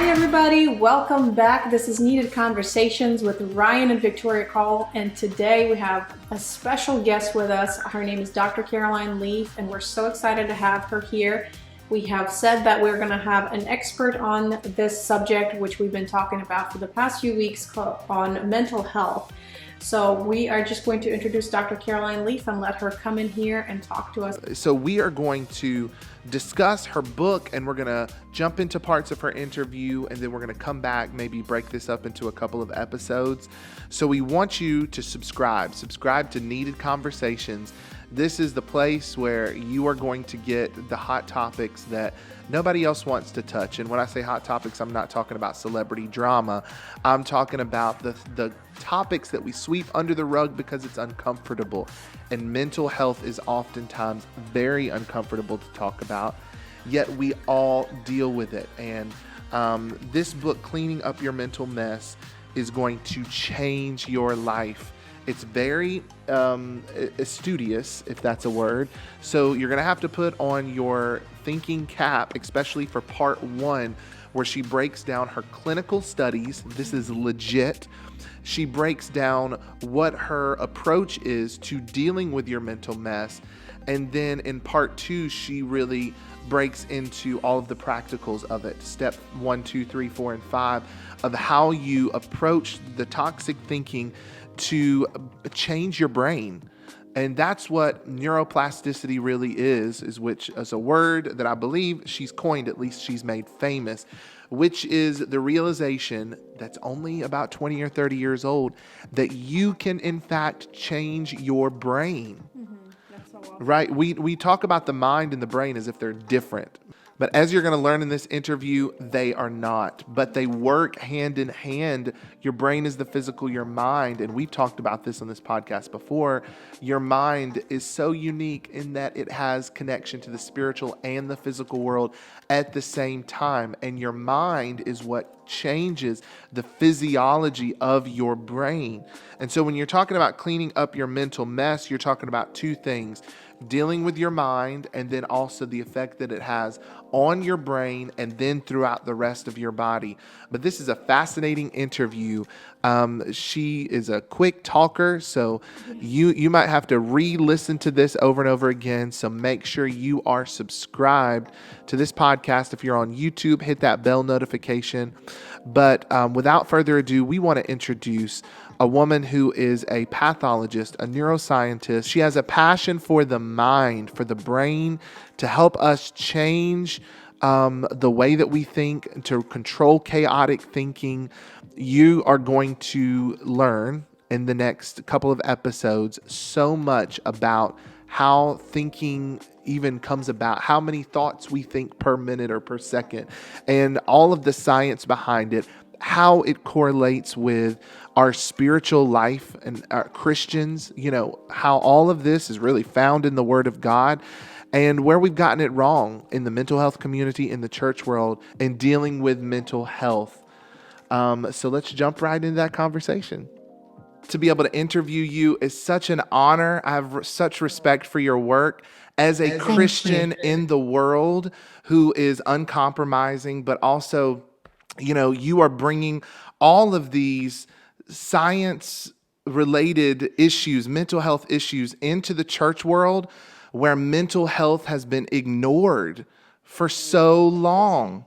everybody. Welcome back. This is Needed Conversations with Ryan and Victoria Cole, and today we have a special guest with us. Her name is Dr. Caroline Leaf, and we're so excited to have her here. We have said that we're going to have an expert on this subject, which we've been talking about for the past few weeks on mental health. So we are just going to introduce Dr. Caroline Leaf and let her come in here and talk to us. So we are going to discuss her book, and we're going to jump into parts of her interview, and then we're going to come back, maybe break this up into a couple of episodes. So we want you to subscribe to Needed Conversations. This is the place where you are going to get the hot topics that nobody else wants to touch. And when I say hot topics, I'm not talking about celebrity drama. I'm talking about the topics that we sweep under the rug because it's uncomfortable. And mental health is oftentimes very uncomfortable to talk about, yet we all deal with it. And this book, Cleaning Up Your Mental Mess, is going to change your life. It's very studious, if that's a word. So you're going to have to put on your thinking cap, especially for part 1, where she breaks down her clinical studies. This is legit. She breaks down what her approach is to dealing with your mental mess. And then in part 2, she really breaks into all of the practicals of it. Step 1, 2, 3, 4, and 5 of how you approach the toxic thinking to change your brain. And that's what neuroplasticity really is which is a word that I believe she's coined, at least she's made famous, which is the realization that's only about 20 or 30 years old that you can in fact change your brain. That's so awesome. Right? We talk about the mind and the brain as if they're different. But as you're going to learn in this interview, they are not. But they work hand in hand. Your brain is the physical, your mind, and we've talked about this on this podcast before. Your mind is so unique in that it has connection to the spiritual and the physical world at the same time. And your mind is what changes the physiology of your brain. And so when you're talking about cleaning up your mental mess, you're talking about two things: dealing with your mind, and then also the effect that it has on your brain and then throughout the rest of your body. But this is a fascinating interview. She is a quick talker, so you might have to re-listen to this over and over again. So make sure you are subscribed to this podcast. If you're on YouTube, hit that bell notification. But without further ado, we want to introduce a woman who is a pathologist, a neuroscientist. She has a passion for the mind, for the brain, to help us change the way that we think, to control chaotic thinking. You are going to learn in the next couple of episodes so much about how thinking even comes about, how many thoughts we think per minute or per second, and all of the science behind it, how it correlates with our spiritual life and our Christians, how all of this is really found in the Word of God, and where we've gotten it wrong in the mental health community, in the church world, and dealing with mental health. So let's jump right into that conversation. To be able to interview you is such an honor. I have such respect for your work as a Christian in the world who is uncompromising, but also, you are bringing all of these science-related issues, mental health issues, into the church world where mental health has been ignored for so long.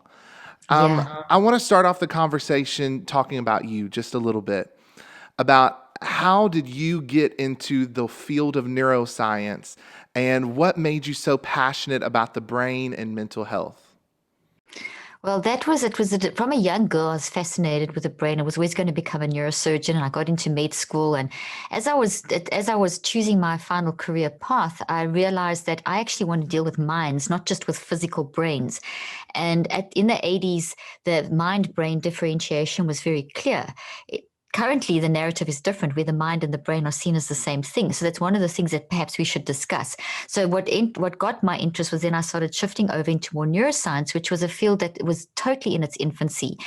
I want to start off the conversation talking about you just a little bit, about how did you get into the field of neuroscience and what made you so passionate about the brain and mental health? Well, it was from a young girl. I was fascinated with the brain. I was always going to become a neurosurgeon, and I got into med school. And as I was choosing my final career path, I realized that I actually want to deal with minds, not just with physical brains. And in the 80s, the mind-brain differentiation was very clear. currently the narrative is different, where the mind and the brain are seen as the same thing. So that's one of the things that perhaps we should discuss. So what got my interest was then I started shifting over into more neuroscience, which was a field that was totally in its infancy,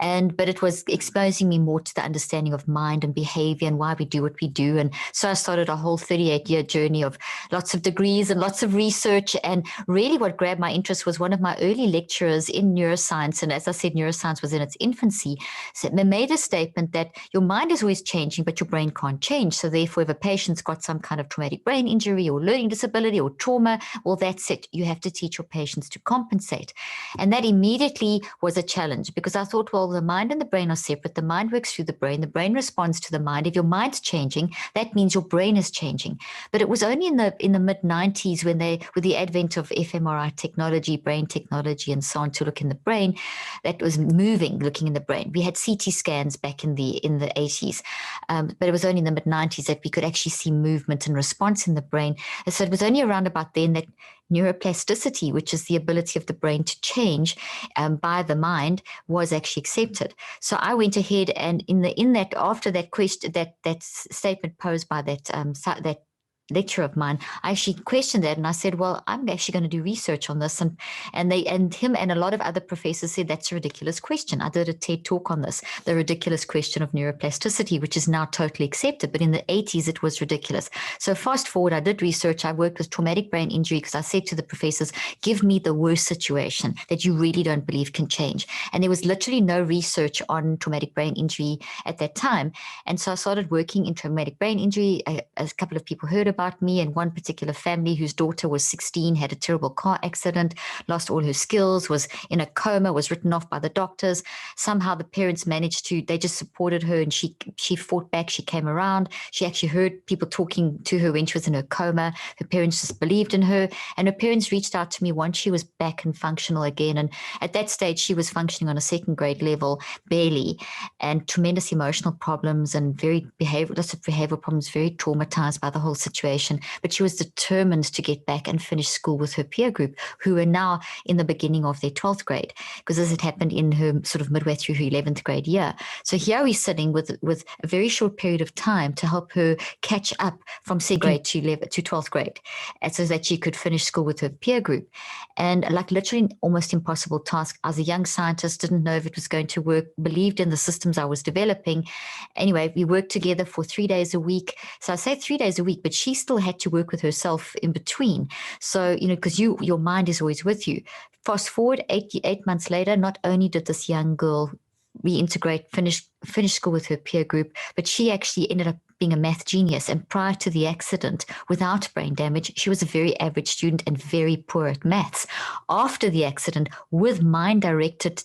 but it was exposing me more to the understanding of mind and behavior and why we do what we do. And so I started a whole 38-year journey of lots of degrees and lots of research. And really what grabbed my interest was one of my early lecturers in neuroscience. And as I said, neuroscience was in its infancy. So they made a statement that your mind is always changing, but your brain can't change. So therefore, if a patient's got some kind of traumatic brain injury or learning disability or trauma, well, that's it. You have to teach your patients to compensate. And that immediately was a challenge, because I thought, well, the mind and the brain are separate. The mind works through the brain responds to the mind. If your mind's changing, that means your brain is changing. But it was only in the mid-90s with the advent of fMRI technology, brain technology, and so on, to look in the brain, that was looking in the brain. We had CT scans back in the 80s, but it was only in the mid-90s that we could actually see movement and response in the brain. And so it was only around about then that neuroplasticity, which is the ability of the brain to change by the mind, was actually accepted. So I went ahead and after that question, that statement posed by that lecture of mine, I actually questioned that, and I said, well, I'm actually going to do research on this. And him and a lot of other professors said, that's a ridiculous question. I did a TED talk on this, the ridiculous question of neuroplasticity, which is now totally accepted. But in the 80s, it was ridiculous. So fast forward, I did research. I worked with traumatic brain injury, because I said to the professors, give me the worst situation that you really don't believe can change. And there was literally no research on traumatic brain injury at that time. And so I started working in traumatic brain injury. A couple of people heard about me, and one particular family whose daughter was 16, had a terrible car accident, lost all her skills, was in a coma, was written off by the doctors. Somehow the parents they just supported her, and she fought back. She came around. She actually heard people talking to her when she was in her coma. Her parents just believed in her, and her parents reached out to me once she was back and functional again. And at that stage, she was functioning on a second grade level, barely, and tremendous emotional problems and lots of behavioral problems, very traumatized by the whole situation. But she was determined to get back and finish school with her peer group, who were now in the beginning of their 12th grade, because this had happened in her sort of midway through her 11th grade year. So here we're sitting with a very short period of time to help her catch up from second grade to 12th grade, so that she could finish school with her peer group. And like literally an almost impossible task. I was a young scientist, didn't know if it was going to work, believed in the systems I was developing. Anyway, we worked together for 3 days a week. So I say 3 days a week, but she still had to work with herself in between. So, because your mind is always with you. Fast forward 8 months later, not only did this young girl reintegrate, finish school with her peer group, but she actually ended up being a math genius. And prior to the accident, without brain damage, she was a very average student and very poor at maths. After the accident, with mind-directed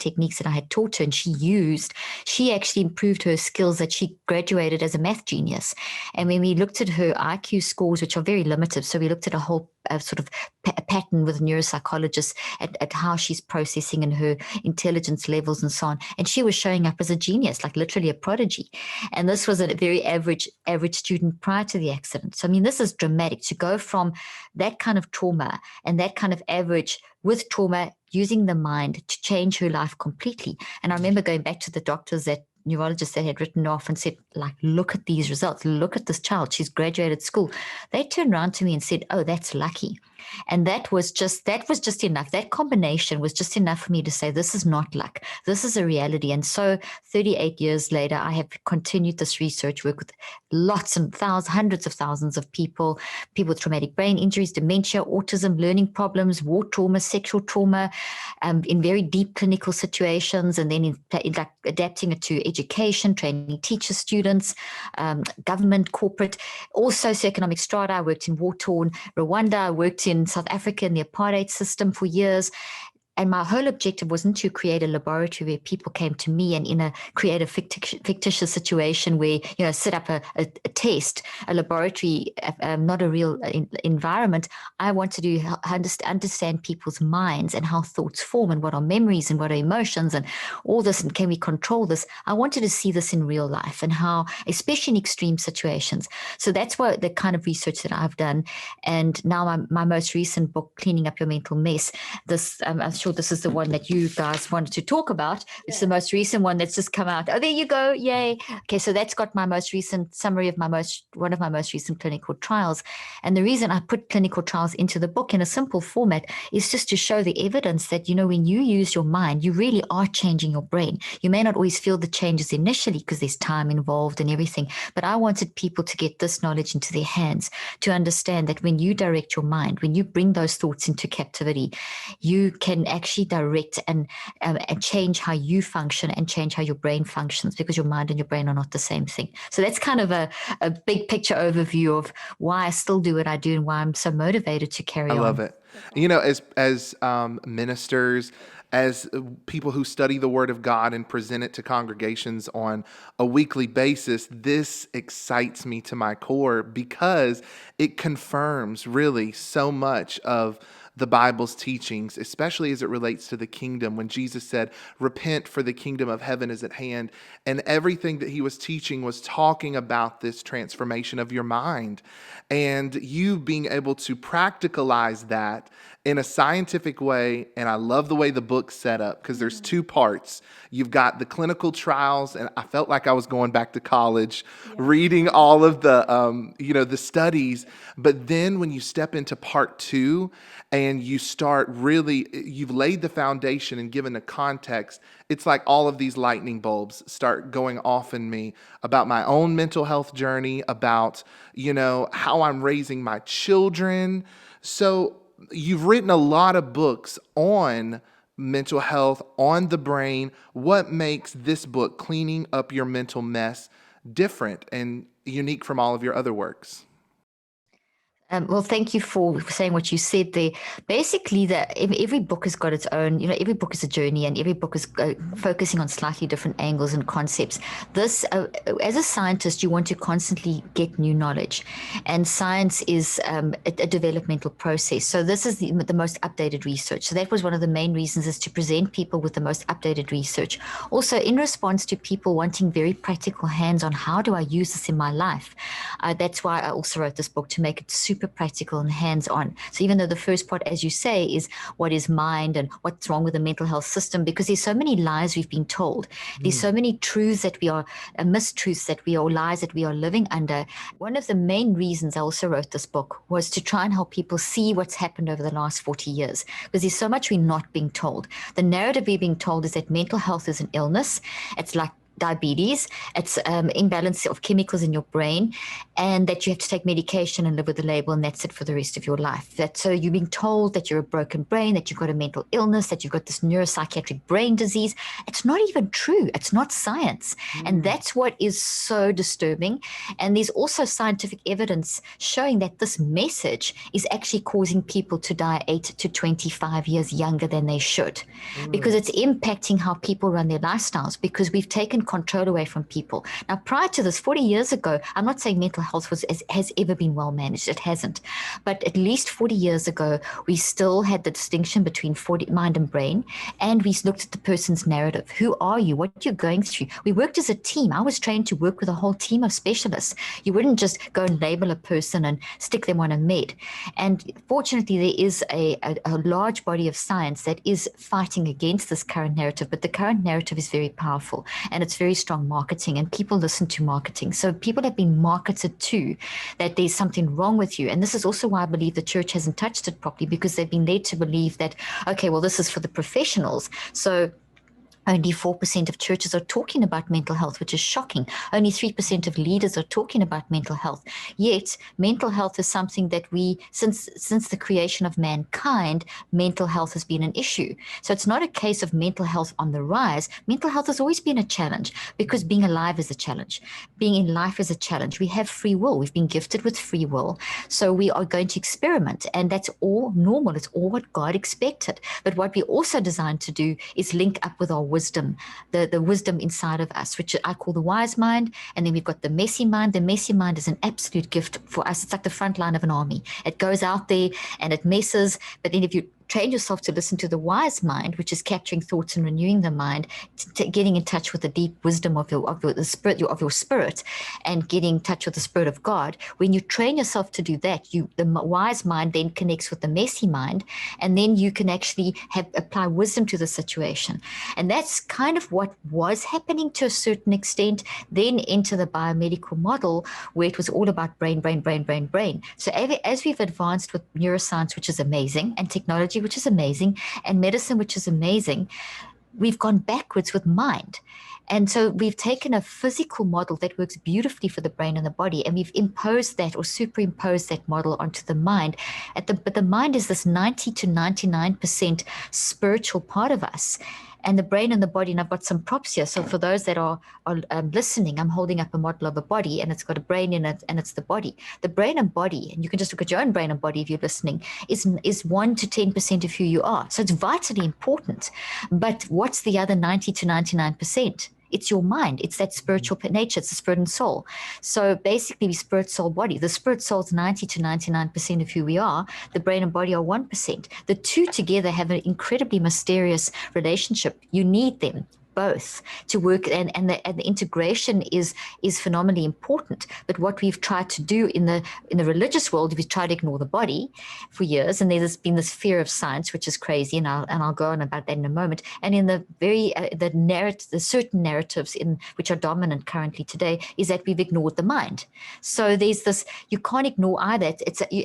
techniques that I had taught her and she actually improved her skills, that she graduated as a math genius. And when we looked at her IQ scores, which are very limited, so we looked at a whole sort of pattern with neuropsychologists at how she's processing and her intelligence levels and so on. And she was showing up as a genius, like literally a prodigy. And this was a very average student prior to the accident. So, this is dramatic to go from that kind of trauma and that kind of average with trauma, using the mind to change her life completely. And I remember going back to the doctors, that neurologists that had written off and said, like, look at these results, look at this child, she's graduated school. They turned around to me and said, oh, that's lucky. And that was just enough. That combination was just enough for me to say, this is not luck. This is a reality. And so 38 years later, I have continued this research work with lots and hundreds of thousands of people with traumatic brain injuries, dementia, autism, learning problems, war trauma, sexual trauma, in very deep clinical situations, and then in like adapting it to education, training teachers, students, government, corporate, all socioeconomic strata. I worked in war-torn Rwanda. I worked in South Africa in the apartheid system for years. And my whole objective wasn't to create a laboratory where people came to me and in a creative fictitious situation where, set up a test, a laboratory, not a real environment. I wanted to understand people's minds and how thoughts form and what are memories and what are emotions and all this, and can we control this? I wanted to see this in real life and how, especially in extreme situations. So that's what the kind of research that I've done. And now my most recent book, Cleaning Up Your Mental Mess, this I'll show sure this is the one that you guys wanted to talk about. It's the most recent one that's just come out. Oh, there you go. Yay. Okay, so that's got my most recent summary of one of my most recent clinical trials. And the reason I put clinical trials into the book in a simple format is just to show the evidence that, when you use your mind, you really are changing your brain. You may not always feel the changes initially because there's time involved and everything, but I wanted people to get this knowledge into their hands, to understand that when you direct your mind, when you bring those thoughts into captivity, you can actually direct and change how you function and change how your brain functions, because your mind and your brain are not the same thing. So that's kind of a big picture overview of why I still do what I do and why I'm so motivated to carry on. I love it. As ministers, as people who study the Word of God and present it to congregations on a weekly basis, this excites me to my core because it confirms really so much of the Bible's teachings, especially as it relates to the kingdom. When Jesus said, repent for the kingdom of heaven is at hand. And everything that he was teaching was talking about this transformation of your mind. And you being able to practicalize that in a scientific way. And I love the way the book's set up, because there's two parts. You've got the clinical trials, and I felt like I was going back to college, reading all of the studies. But then when you step into part 2 and you start really, you've laid the foundation and given the context, it's like all of these lightning bulbs start going off in me about my own mental health journey, about, how I'm raising my children. So you've written a lot of books on mental health, on the brain. What makes this book, Cleaning Up Your Mental Mess, different and unique from all of your other works? Well, thank you for saying what you said there. Basically, every book has got its own, every book is a journey, and every book is focusing on slightly different angles and concepts. This, as a scientist, you want to constantly get new knowledge, and science is a developmental process. So this is the most updated research. So that was one of the main reasons, is to present people with the most updated research. Also, in response to people wanting very practical hands on how do I use this in my life. That's why I also wrote this book, to make it super practical and hands-on. So even though the first part, as you say, is what is mind and what's wrong with the mental health system, because there's so many lies we've been told. There's so many truths that we are, mistruths that we are, lies that we are living under. One of the main reasons I also wrote this book was to try and help people see what's happened over the last 40 years, because there's so much we're not being told. The narrative we're being told is that mental health is an illness. It's like diabetes, it's imbalance of chemicals in your brain, and that you have to take medication and live with the label, and that's it for the rest of your life. So you're being told that you're a broken brain, that you've got a mental illness, that you've got this neuropsychiatric brain disease. It's not even true. It's not science. And that's what is so disturbing. And there's also scientific evidence showing that this message is actually causing people to die 8 to 25 years younger than they should, because it's impacting how people run their lifestyles, because we've taken control away from people. Now, prior to this, 40 years ago, I'm not saying mental health has ever been well managed. It hasn't. But at least 40 years ago, we still had the distinction between mind and brain, and we looked at the person's narrative. Who are you? What you're going through? We worked as a team. I was trained to work with a whole team of specialists. You wouldn't just go and label a person and stick them on a med. And fortunately, there is a large body of science that is fighting against this current narrative, but the current narrative is very powerful, and it's very strong marketing, and people listen to marketing. So people have been marketed to that there's something wrong with you. And this is also why I believe the church hasn't touched it properly, because they've been led to believe that, okay, well, this is for the professionals. So only 4% of churches are talking about mental health, which is shocking. Only 3% of leaders are talking about mental health. Yet, mental health is something that since the creation of mankind, mental health has been an issue. So it's not a case of mental health on the rise. Mental health has always been a challenge, because being alive is a challenge. Being in life is a challenge. We have free will. We've been gifted with free will. So we are going to experiment, and that's all normal. It's all what God expected. But what we also designed to do is link up with our wisdom, the wisdom inside of us, which I call the wise mind. And then we've got the messy mind. The messy mind is an absolute gift for us. It's like the front line of an army. It goes out there and it messes, but then if you train yourself to listen to the wise mind, which is capturing thoughts and renewing the mind, getting in touch with the deep wisdom of your spirit, and getting in touch with the spirit of God. When you train yourself to do that, the wise mind then connects with the messy mind, and then you can actually apply wisdom to the situation. And that's kind of what was happening to a certain extent. Then into the biomedical model, where it was all about brain. So as we've advanced with neuroscience, which is amazing, and technology, which is amazing, and medicine, which is amazing, we've gone backwards with mind. And so we've taken a physical model that works beautifully for the brain and the body, and we've imposed that or superimposed that model onto the mind. But the mind is this 90 to 99% spiritual part of us. And the brain and the body, and I've got some props here. So for those that are listening, I'm holding up a model of a body, and it's got a brain in it, and it's the body. The brain and body, and you can just look at your own brain and body if you're listening, is 1 to 10% of who you are. So it's vitally important. But what's the other 90 to 99%? It's your mind. It's that spiritual nature. It's the spirit and soul. So basically, spirit, soul, body. The spirit, soul is 90 to 99% of who we are. The brain and body are 1%. The two together have an incredibly mysterious relationship. You need them both to work, and the integration is phenomenally important. But what we've tried to do in the religious world, we've tried to ignore the body for years, and there's been this fear of science, which is crazy, and I'll go on about that in a moment. And in the the certain narratives in which are dominant currently today is that we've ignored the mind. So there's this, you can't ignore either.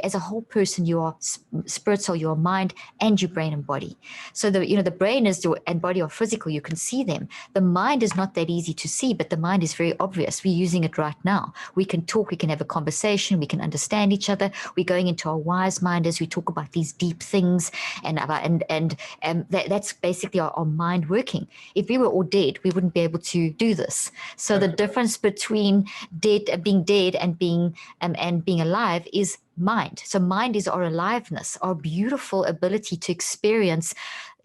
As a whole person, you are spirit, soul, your mind, and your brain and body. So the brain and body are physical. You can see them. The mind is not that easy to see, but the mind is very obvious. We're using it right now. We can talk, we can have a conversation, we can understand each other. We're going into our wise mind as we talk about these deep things, and that's basically our mind working. If we were all dead, we wouldn't be able to do this. So the difference between being dead and being alive is mind. So mind is our aliveness, our beautiful ability to experience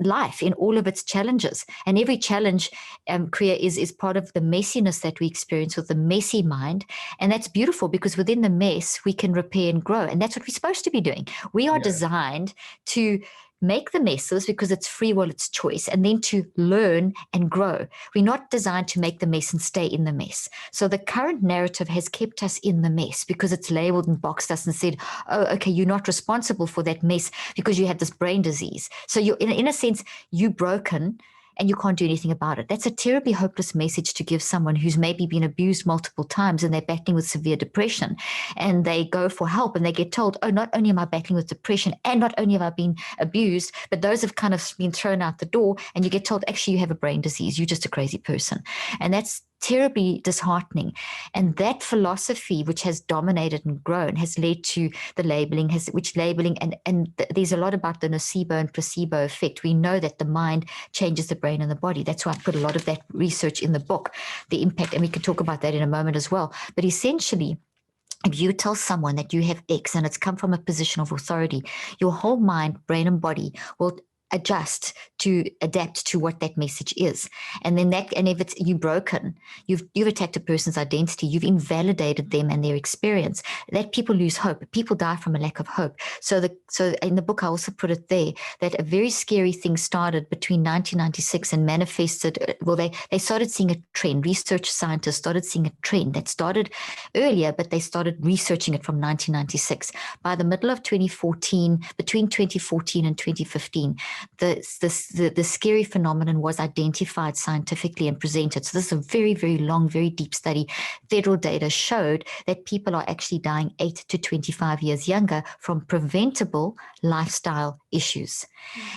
life in all of its challenges. And every challenge, Kriya, is part of the messiness that we experience with the messy mind. And that's beautiful, because within the mess, we can repair and grow. And that's what we're supposed to be doing. We are designed to make the messes because it's free will, it's choice, and then to learn and grow. We're not designed to make the mess and stay in the mess. So the current narrative has kept us in the mess because it's labeled and boxed us and said, oh, okay, you're not responsible for that mess because you have this brain disease. So you're, in a sense, you're broken and you can't do anything about it. That's a terribly hopeless message to give someone who's maybe been abused multiple times and they're battling with severe depression, and they go for help and they get told, oh, not only am I battling with depression and not only have I been abused, but those have kind of been thrown out the door, and you get told, actually, you have a brain disease. You're just a crazy person. And that's terribly disheartening. And that philosophy, which has dominated and grown, has led to the labeling, there's a lot about the nocebo and placebo effect. We know that the mind changes the brain and the body. That's why I put a lot of that research in the book, the impact, and we can talk about that in a moment as well. But essentially, if you tell someone that you have X and it's come from a position of authority, your whole mind, brain, and body will adapt to what that message is. And then if it's you broken, you've attacked a person's identity, you've invalidated them and their experience. That people lose hope. People die from a lack of hope. So in the book I also put it there that a very scary thing started between 1996 and manifested. Well, they started seeing a trend. Research scientists started seeing a trend that started earlier, but they started researching it from 1996. By the middle of 2014, between 2014 and 2015, the scary phenomenon was identified scientifically and presented. So this is a very, very long, very deep study. Federal data showed that people are actually dying 8 to 25 years younger from preventable lifestyle issues.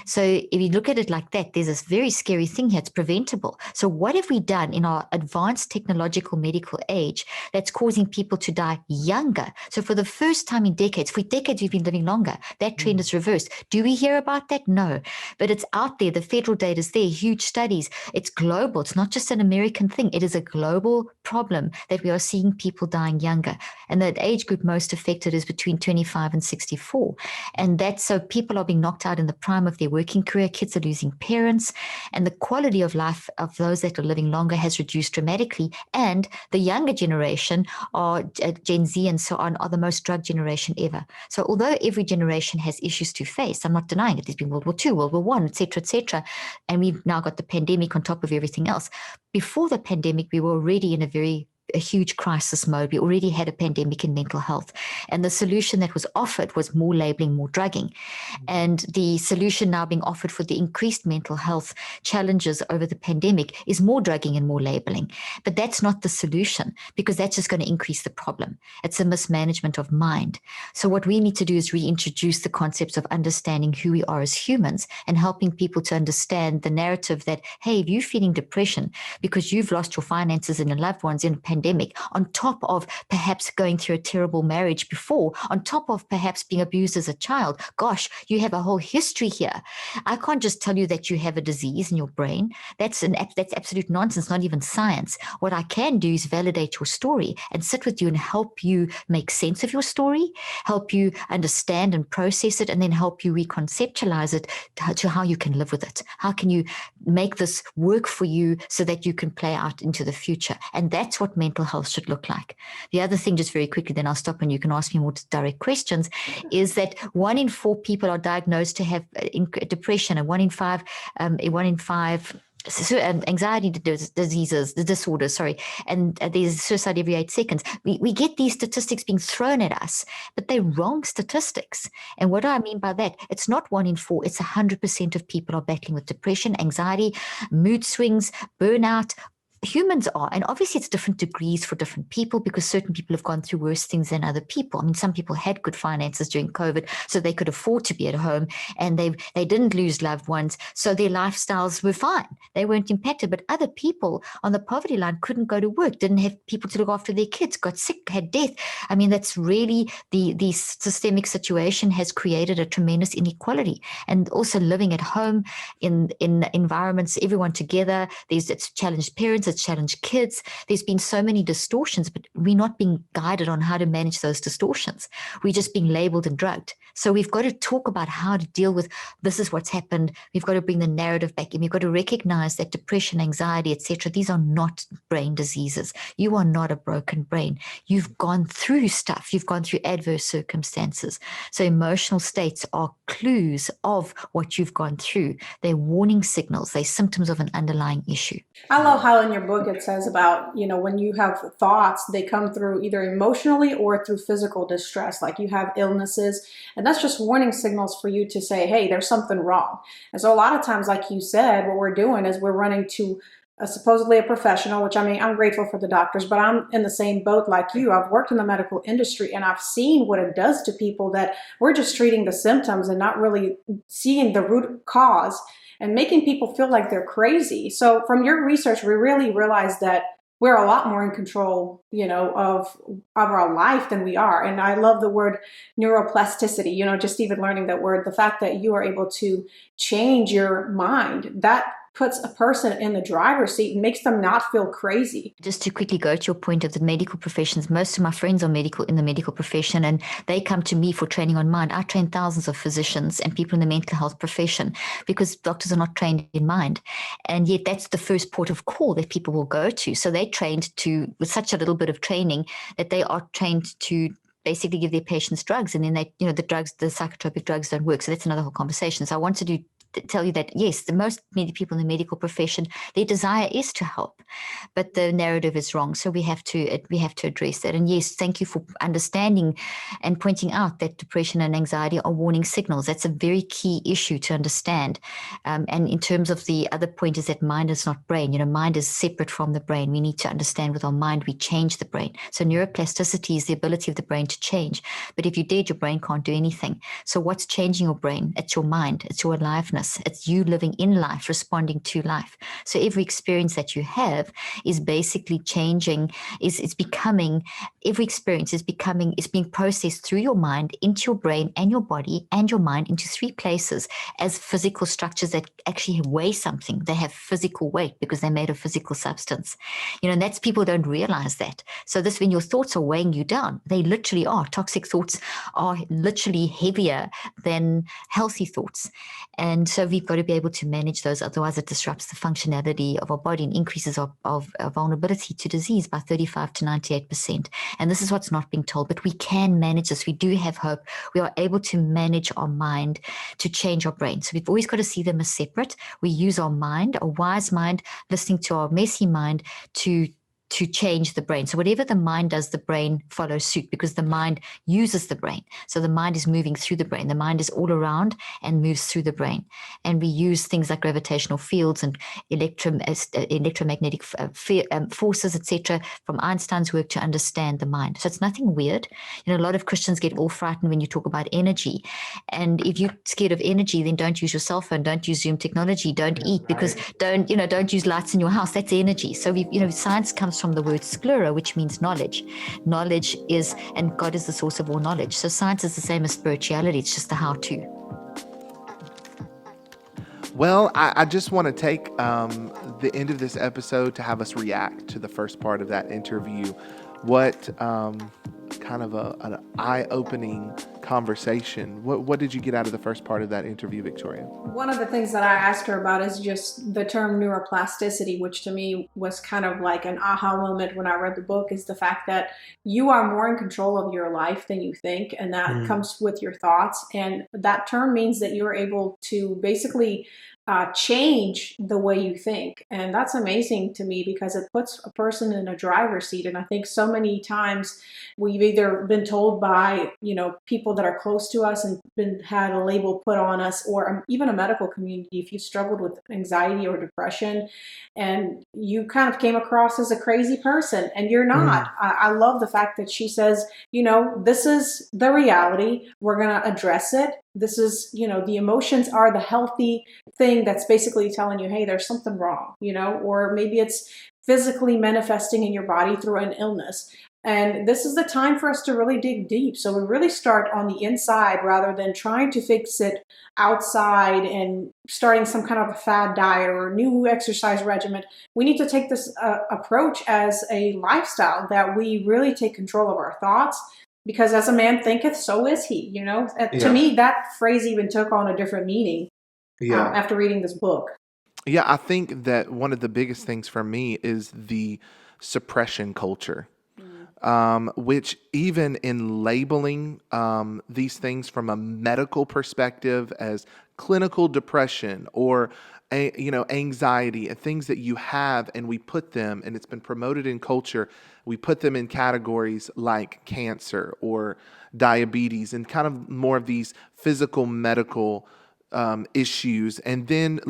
So if you look at it like that, there's this very scary thing here. It's preventable. So what have we done in our advanced technological medical age that's causing people to die younger? So for the first time in decades, for decades we've been living longer. That trend is reversed. Do we hear about that? No. but it's out there. The federal data is there, huge studies. It's global. It's not just an American thing. It is a global problem that we are seeing people dying younger. And the age group most affected is between 25 and 64. And that's so people are being knocked out in the prime of their working career. Kids are losing parents, and the quality of life of those that are living longer has reduced dramatically. And the younger generation are Gen Z and so on are the most drug generation ever. So although every generation has issues to face, I'm not denying it. There's been World War II, World War One, etc., etc., and we've now got the pandemic on top of everything else. Before the pandemic, we were already in a huge crisis mode. We already had a pandemic in mental health. And the solution that was offered was more labeling, more drugging. And the solution now being offered for the increased mental health challenges over the pandemic is more drugging and more labeling. But that's not the solution, because that's just going to increase the problem. It's a mismanagement of mind. So what we need to do is reintroduce the concepts of understanding who we are as humans and helping people to understand the narrative that, hey, if you're feeling depression because you've lost your finances and your loved ones in a pandemic, on top of perhaps going through a terrible marriage before, on top of perhaps being abused as a child, gosh, you have a whole history here. I can't just tell you that you have a disease in your brain. That's absolute nonsense, not even science. What I can do is validate your story and sit with you and help you make sense of your story, help you understand and process it, and then help you reconceptualize it to how you can live with it. How can you make this work for you so that you can play out into the future? And that's what mental health should look like. The other thing, just very quickly, then I'll stop and you can ask me more direct questions, is that 1 in 4 people are diagnosed to have depression, and 1 in 5 anxiety disorders, and there's suicide every 8 seconds. We get these statistics being thrown at us, but they're wrong statistics. And what do I mean by that? It's not 1 in 4, it's 100% of people are battling with depression, anxiety, mood swings, burnout. Humans are, and obviously it's different degrees for different people, because certain people have gone through worse things than other people. I mean, some people had good finances during COVID, so they could afford to be at home, and they didn't lose loved ones, so their lifestyles were fine. They weren't impacted. But other people on the poverty line couldn't go to work, didn't have people to look after their kids, got sick, had death. I mean, that's really the systemic situation has created a tremendous inequality. And also living at home in environments, everyone together, it's challenged parents, it's challenged kids. There's been so many distortions, but we're not being guided on how to manage those distortions. We're just being labeled and drugged. So we've got to talk about how to deal with this is what's happened. We've got to bring the narrative back in. We've got to recognize that depression, anxiety, etc., these are not brain diseases. You are not a broken brain. You've gone through stuff. You've gone through adverse circumstances. So emotional states are clues of what you've gone through. They're warning signals. They're symptoms of an underlying issue. I love how in your book it says about, when you have thoughts, they come through either emotionally or through physical distress, like you have illnesses, and that's just warning signals for you to say, hey, there's something wrong. And so a lot of times, like you said, what we're doing is we're running to supposedly a professional, which, I mean, I'm grateful for the doctors, but I'm in the same boat like you. I've worked in the medical industry and I've seen what it does to people, that we're just treating the symptoms and not really seeing the root cause, and making people feel like they're crazy. So from your research, we really realized that we're a lot more in control, of our life than we are. And I love the word neuroplasticity, just even learning that word, the fact that you are able to change your mind, that puts a person in the driver's seat and makes them not feel crazy. Just to quickly go to your point of the medical professions, most of my friends are in the medical profession, and they come to me for training on mind. I train thousands of physicians and people in the mental health profession, because doctors are not trained in mind. And yet that's the first port of call that people will go to. So they're trained with such a little bit of training that they are trained to basically give their patients drugs, and then the psychotropic drugs don't work. So that's another whole conversation. So I wanted to tell you that, yes, the most many people in the medical profession, their desire is to help, but the narrative is wrong. So we have to address that. And yes, thank you for understanding and pointing out that depression and anxiety are warning signals. That's a very key issue to understand. And in terms of the other point is that mind is not brain. Mind is separate from the brain. We need to understand with our mind, we change the brain. So neuroplasticity is the ability of the brain to change. But if you're dead, your brain can't do anything. So what's changing your brain? It's your mind. It's your aliveness. consciousness. It's you living in life, responding to life. So every experience that you have is basically changing, it's becoming, every experience is being processed through your mind into your brain and your body and your mind into three places as physical structures that actually weigh something. They have physical weight because they're made of physical substance. And that's, people don't realize that. So this, when your thoughts are weighing you down, they literally are. Toxic thoughts are literally heavier than healthy thoughts. And so we've got to be able to manage those. Otherwise, it disrupts the functionality of our body and increases our vulnerability to disease by 35 to 98%. And this is what's not being told, but we can manage this. We do have hope. We are able to manage our mind to change our brain. So we've always got to see them as separate. We use our mind, a wise mind, listening to our messy mind to change the brain. So whatever the mind does, the brain follows suit, because the mind uses the brain. So the mind is moving through the brain. The mind is all around and moves through the brain. And we use things like gravitational fields and electromagnetic forces, etc., from Einstein's work to understand the mind. So it's nothing weird. A lot of Christians get all frightened when you talk about energy. And if you're scared of energy, then don't use your cell phone, don't use Zoom technology, don't eat, because don't use lights in your house. That's energy. So science comes from the word sclera, which means knowledge. Knowledge is, and God is the source of all knowledge. So science is the same as spirituality. It's just the how-to. Well, I just want to take the end of this episode to have us react to the first part of that interview. What kind of an eye-opening conversation. What did you get out of the first part of that interview, Victoria? One of the things that I asked her about is just the term neuroplasticity, which to me was kind of like an aha moment when I read the book, is the fact that you are more in control of your life than you think, and that comes with your thoughts. And that term means that you're able to basically change the way you think. And that's amazing to me, because it puts a person in a driver's seat. And I think so many times we've either been told by, people that are close to us and had a label put on us, or even a medical community, if you struggled with anxiety or depression and you kind of came across as a crazy person, and you're not. I love the fact that she says, this is the reality. We're going to address it. This is, the emotions are the healthy thing that's basically telling you, hey, there's something wrong, or maybe it's physically manifesting in your body through an illness. And this is the time for us to really dig deep. So we really start on the inside rather than trying to fix it outside and starting some kind of a fad diet or new exercise regimen. We need to take this approach as a lifestyle, that we really take control of our thoughts. Because as a man thinketh, so is he, To me, that phrase even took on a different meaning after reading this book. Yeah, I think that one of the biggest things for me is the suppression culture, which even in labeling these things from a medical perspective as clinical depression or anxiety, and things that you have, and we put them, and it's been promoted in culture, we put them in categories like cancer or diabetes and kind of more of these physical medical issues. And then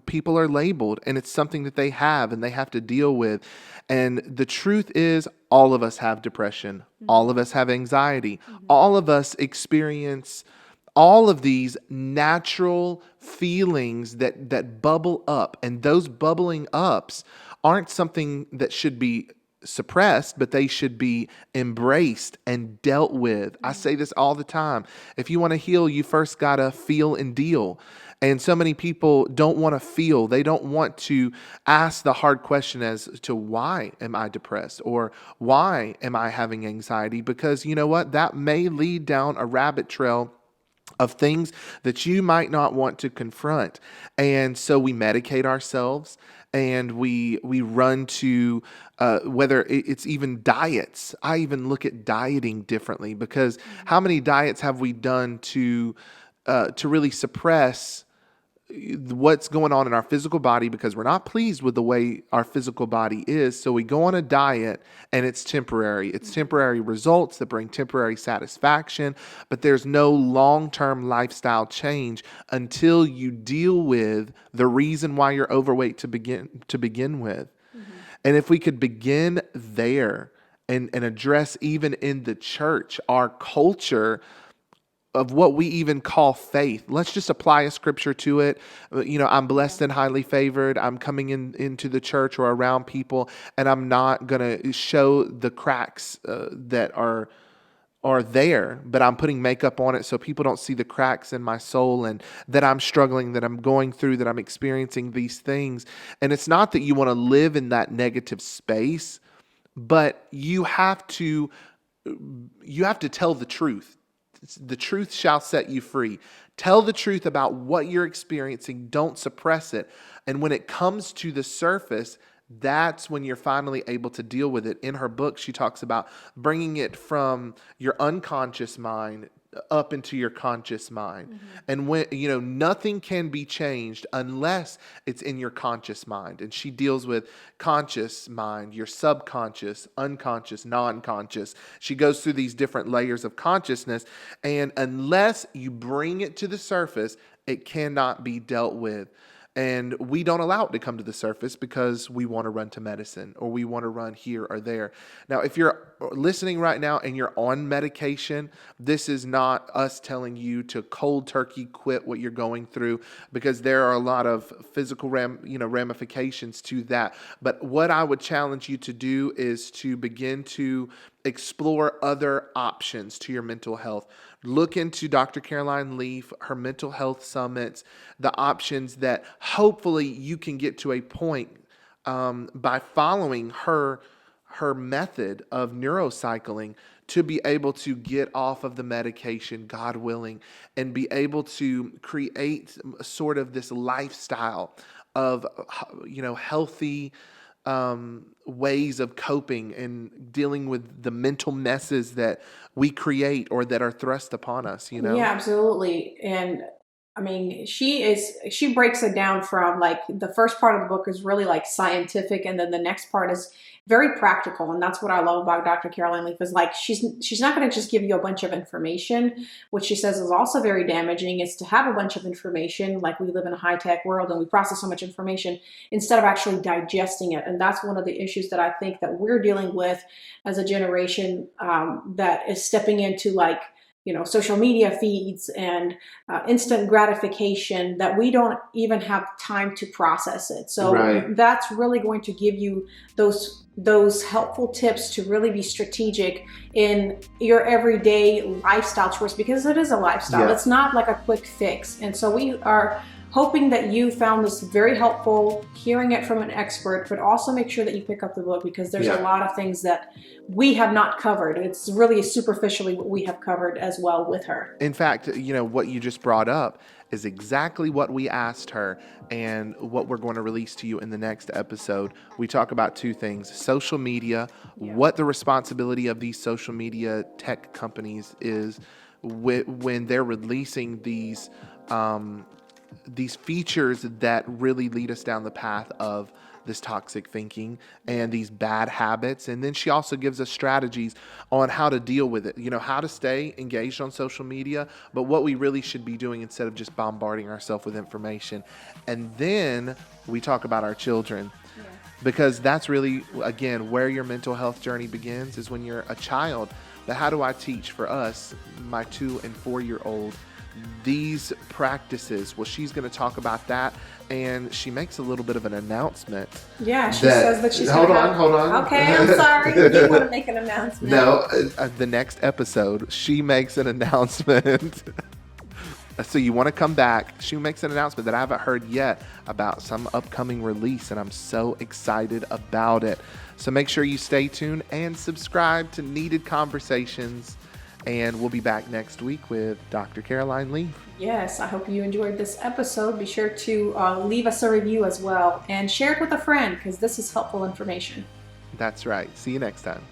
people are labeled, and it's something that they have and they have to deal with. And the truth is, all of us have depression. All of us have anxiety. All of us experience all of these natural feelings that bubble up, and those bubbling ups aren't something that should be suppressed, but they should be embraced and dealt with. I say this all the time. If you want to heal, you first got to feel and deal. And so many people don't want to feel. They don't want to ask the hard question as to why am I depressed, or why am I having anxiety? Because you know what? That may lead down a rabbit trail of things that you might not want to confront. And so we medicate ourselves, and we run to whether it's even diets. I even look at dieting differently, because how many diets have we done to really suppress what's going on in our physical body, because we're not pleased with the way our physical body is. So we go on a diet, and it's temporary. It's temporary results that bring temporary satisfaction, but there's no long-term lifestyle change until you deal with the reason why you're overweight to begin with. And if we could begin there and address, even in the church, our culture what we even call faith. Let's just apply a scripture to it. I'm blessed and highly favored. I'm coming into the church or around people, and I'm not going to show the cracks that are there, but I'm putting makeup on it so people don't see the cracks in my soul, and that I'm struggling, that I'm going through, that I'm experiencing these things. And it's not that you want to live in that negative space, but you have to tell the truth. The truth shall set you free. Tell the truth about what you're experiencing. Don't suppress it. And when it comes to the surface, that's when you're finally able to deal with it. In her book, she talks about bringing it from your unconscious mind up into your conscious mind. Mm-hmm. And when, nothing can be changed unless it's in your conscious mind. And she deals with conscious mind, your subconscious, unconscious, non-conscious. She goes through these different layers of consciousness. And unless you bring it to the surface, it cannot be dealt with. And we don't allow it to come to the surface because we want to run to medicine, or we want to run here or there. Now, if you're listening right now and you're on medication, this is not us telling you to cold turkey quit what you're going through, because there are a lot of physical ramifications to that. But what I would challenge you to do is to begin to explore other options to your mental health. Look into Dr. Caroline Leaf, her mental health summits, the options that hopefully you can get to a point by following her method of neurocycling to be able to get off of the medication, God willing, and be able to create sort of this lifestyle of healthy ways of coping and dealing with the mental messes that we create or that are thrust upon us, Yeah, absolutely. And I mean, she breaks it down from, like, the first part of the book is really like scientific, and then the next part is very practical. And that's what I love about Dr. Caroline Leaf, is like she's not going to just give you a bunch of information. What she says is also very damaging is to have a bunch of information. Like, we live in a high-tech world and we process so much information instead of actually digesting it. And that's one of the issues that I think that we're dealing with as a generation that is stepping into, like, social media feeds and instant gratification, that we don't even have time to process it. So right. That's really going to give you those helpful tips to really be strategic in your everyday lifestyle choice, because it is a lifestyle. Yeah. It's not like a quick fix. And so we are hoping that you found this very helpful, hearing it from an expert, but also make sure that you pick up the book, because there's a lot of things that we have not covered. It's really superficially what we have covered as well with her. In fact, what you just brought up is exactly what we asked her, and what we're going to release to you in the next episode. We talk about two things: social media, what the responsibility of these social media tech companies is when they're releasing these features that really lead us down the path of this toxic thinking and these bad habits. And then she also gives us strategies on how to deal with it, how to stay engaged on social media, but what we really should be doing instead of just bombarding ourselves with information. And then we talk about our children, because that's really, again, where your mental health journey begins, is when you're a child. But how do I teach, for us, my 2 and 4-year-old, these practices? Well, she's going to talk about that, and she makes a little bit of an announcement. Yeah, she says that she's hold on. Okay, I'm sorry. You want to make an announcement? No, the next episode, she makes an announcement. So you want to come back. She makes an announcement that I haven't heard yet about some upcoming release, and I'm so excited about it. So make sure you stay tuned and subscribe to Needed Conversations. And we'll be back next week with Dr. Caroline Leaf. Yes, I hope you enjoyed this episode. Be sure to leave us a review as well, and share it with a friend, because this is helpful information. That's right. See you next time.